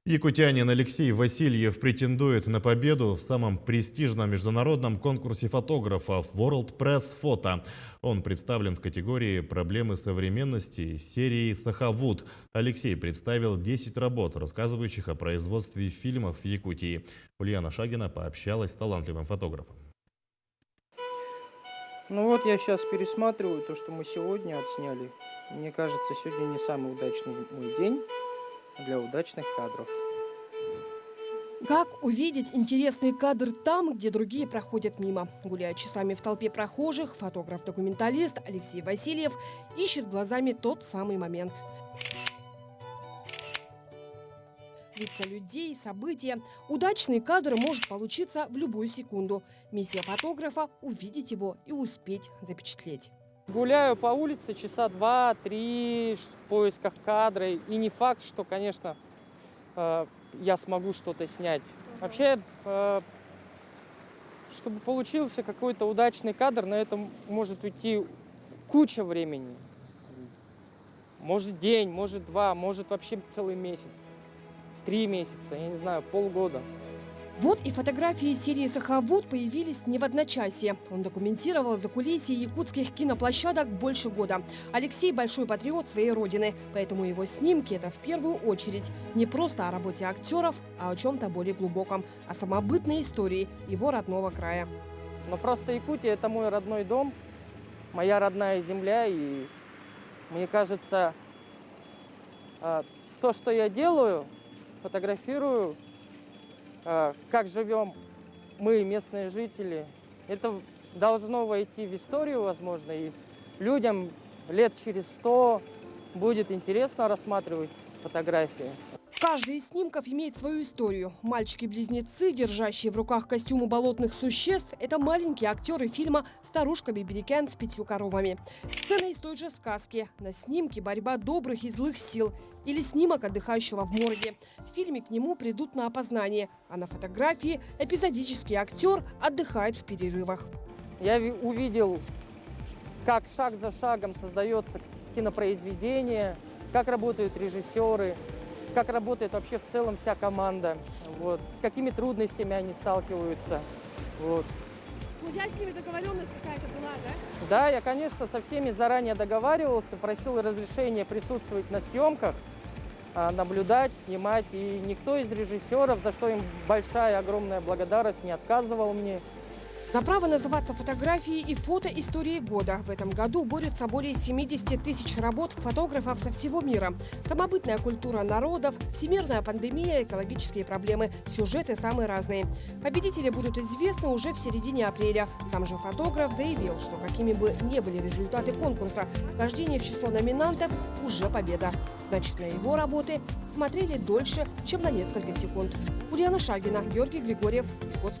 Якутянин Алексей Васильев претендует на победу в самом престижном международном конкурсе фотографов World Press Photo. Он представлен в категории «Проблемы современности» серии «Сахавуд». Алексей представил 10 работ, рассказывающих о производстве фильмов в Якутии. Ульяна Шагина пообщалась с талантливым фотографом. Ну вот я сейчас пересматриваю то, что мы сегодня отсняли. Мне кажется, сегодня не самый удачный мой день для удачных кадров. Как увидеть интересный кадр там, где другие проходят мимо? Гуляя часами в толпе прохожих, фотограф-документалист Алексей Васильев ищет глазами тот самый момент. Лица людей, события. Удачный кадр может получиться в любую секунду. Миссия фотографа – увидеть его и успеть запечатлеть. Гуляю по улице часа 2-3 в поисках кадра. И не факт, что, конечно, я смогу что-то снять. Вообще, чтобы получился какой-то удачный кадр, на это может уйти куча времени. Может день, может два, может вообще целый месяц. 3 месяца, я не знаю, полгода. Вот и фотографии серии «Сахавуд» появились не в одночасье. Он документировал закулисье якутских киноплощадок больше года. Алексей – большой патриот своей родины, поэтому его снимки – это в первую очередь не просто о работе актеров, а о чем-то более глубоком, о самобытной истории его родного края. Но просто Якутия – это мой родной дом, моя родная земля, и мне кажется, то, что я делаю, фотографирую, как живем мы, местные жители, это должно войти в историю, возможно, и людям лет через 100 будет интересно рассматривать фотографии. Каждый из снимков имеет свою историю. Мальчики-близнецы, держащие в руках костюмы болотных существ, это маленькие актеры фильма «Старушка Биберикян с 5 коровами». Сцена из той же сказки. На снимке борьба добрых и злых сил. Или снимок отдыхающего в морге. В фильме к нему придут на опознание. А на фотографии эпизодический актер отдыхает в перерывах. Я увидел, как шаг за шагом создается кинопроизведение, как работают режиссеры, как работает вообще в целом вся команда, вот, с какими трудностями они сталкиваются. Вот. У тебя с ними договоренность какая-то была, да? Да, я, конечно, со всеми заранее договаривался, просил разрешения присутствовать на съемках, наблюдать, снимать. И никто из режиссеров, за что им большая, огромная благодарность, не отказывал мне. За право называться фотографией и фото истории года в этом году борются более 70 тысяч работ фотографов со всего мира. Самобытная культура народов, всемирная пандемия, экологические проблемы, сюжеты самые разные. Победители будут известны уже в середине апреля. Сам же фотограф заявил, что какими бы ни были результаты конкурса, вхождение в число номинантов уже победа. Значит, на его работы смотрели дольше, чем на несколько секунд. Ульяна Шагина, Георгий Григорьев, Якутск.